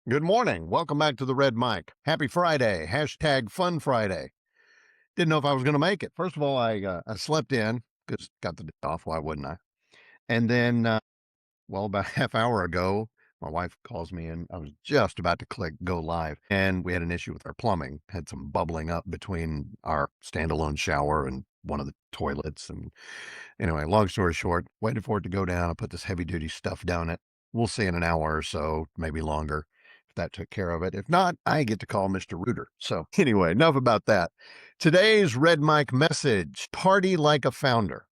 Good morning. Welcome back to the Red Mic. Happy Friday. Hashtag Fun Friday. Didn't know if I was going to make it. First of all, I slept in because got the day off. Why wouldn't I? And then, about a half hour ago, my wife calls me and I was just about to click go live. And we had an issue with our plumbing, had some bubbling up between our standalone shower and one of the toilets. And anyway, long story short, waited for it to go down. I put this heavy duty stuff down it. We'll see in an hour or so, maybe longer, if that took care of it. If not, I get to call Mr. Rooter. So anyway, enough about that. Today's Red Mike message, party like a founder.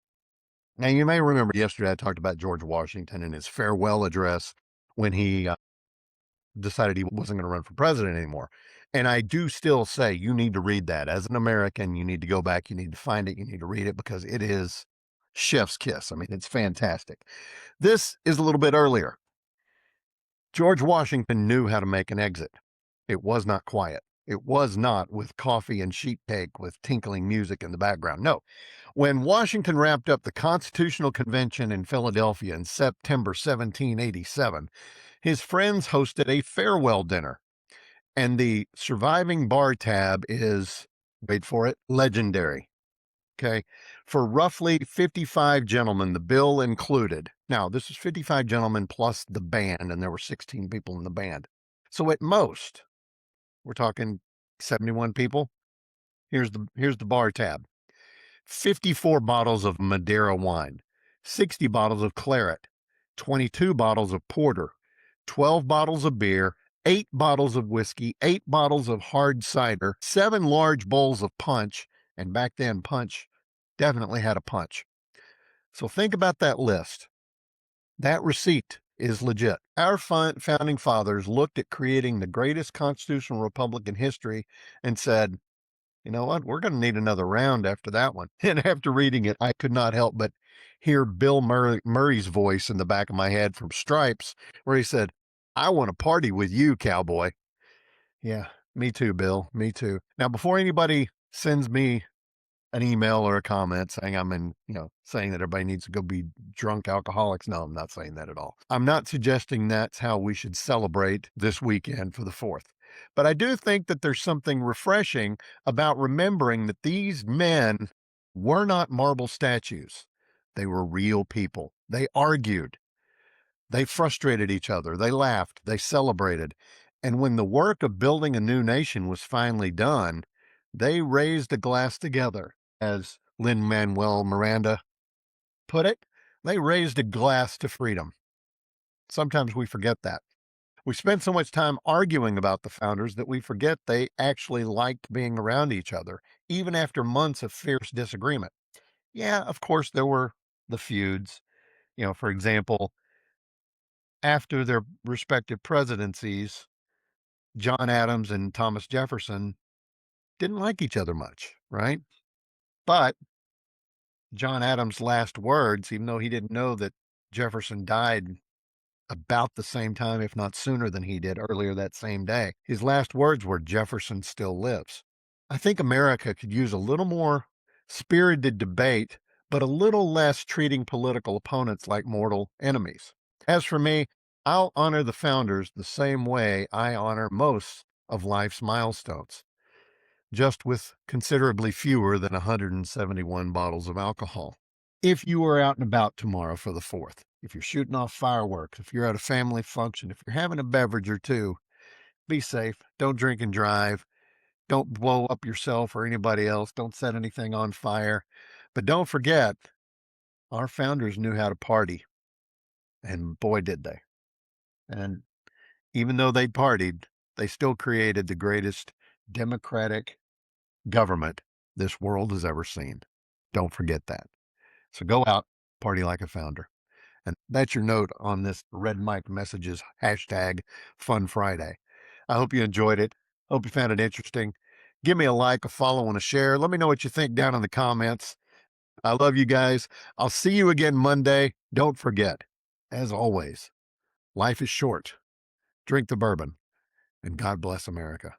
Now, you may remember yesterday I talked about George Washington and his farewell address when he decided he wasn't going to run for president anymore. And I do still say you need to read that. As an American, you need to go back, you need to find it, you need to read it because it is chef's kiss. I mean, it's fantastic. This is a little bit earlier. George Washington knew how to make an exit. It was not quiet. It was not with coffee and sheet cake with tinkling music in the background. No. When Washington wrapped up the Constitutional Convention in Philadelphia in September 1787, his friends hosted a farewell dinner. And the surviving bar tab is, wait for it, legendary. Okay. For roughly 55 gentlemen, the bill included. Now, this is 55 gentlemen plus the band, and there were 16 people in the band. So at most, we're talking 71 people. Here's the bar tab. 54 bottles of Madeira wine, 60 bottles of claret, 22 bottles of porter, 12 bottles of beer, 8 bottles of whiskey, 8 bottles of hard cider, 7 large bowls of punch, and back then punch definitely had a punch. So think about that list. That receipt is legit. Our founding fathers looked at creating the greatest constitutional republic in history and said, you know what? We're going to need another round after that one. And after reading it, I could not help but hear Bill Murray's voice in the back of my head from Stripes, where he said, I want to party with you, cowboy. Yeah, me too, Bill. Me too. Now, before anybody sends me an email or a comment saying saying that everybody needs to go be drunk alcoholics. No, I'm not saying that at all. I'm not suggesting that's how we should celebrate this weekend for the 4th. But I do think that there's something refreshing about remembering that these men were not marble statues. They were real people. They argued. They frustrated each other. They laughed. They celebrated. And when the work of building a new nation was finally done, they raised a glass together. As Lin-Manuel Miranda put it, they raised a glass to freedom. Sometimes we forget that. We spend so much time arguing about the founders that we forget they actually liked being around each other, even after months of fierce disagreement. Yeah, of course, there were the feuds. For example, after their respective presidencies, John Adams and Thomas Jefferson didn't like each other much, right? But John Adams' last words, even though he didn't know that Jefferson died about the same time, if not sooner than he did earlier that same day, his last words were, Jefferson still lives. I think America could use a little more spirited debate, but a little less treating political opponents like mortal enemies. As for me, I'll honor the founders the same way I honor most of life's milestones, just with considerably fewer than 171 bottles of alcohol. If you are out and about tomorrow for the 4th, if you're shooting off fireworks, if you're at a family function, if you're having a beverage or two, be safe. Don't drink and drive. Don't blow up yourself or anybody else. Don't set anything on fire. But don't forget, our founders knew how to party. And boy, did they. And even though they partied, they still created the greatest democratic government this world has ever seen. Don't forget that. So go out, party like a founder. And that's your note on this Red Mike Messages hashtag Fun Friday. I hope you enjoyed it. Hope you found it interesting. Give me a like, a follow, and a share. Let me know what you think down in the comments. I love you guys. I'll see you again Monday. Don't forget, as always, life is short. Drink the bourbon, and God bless America.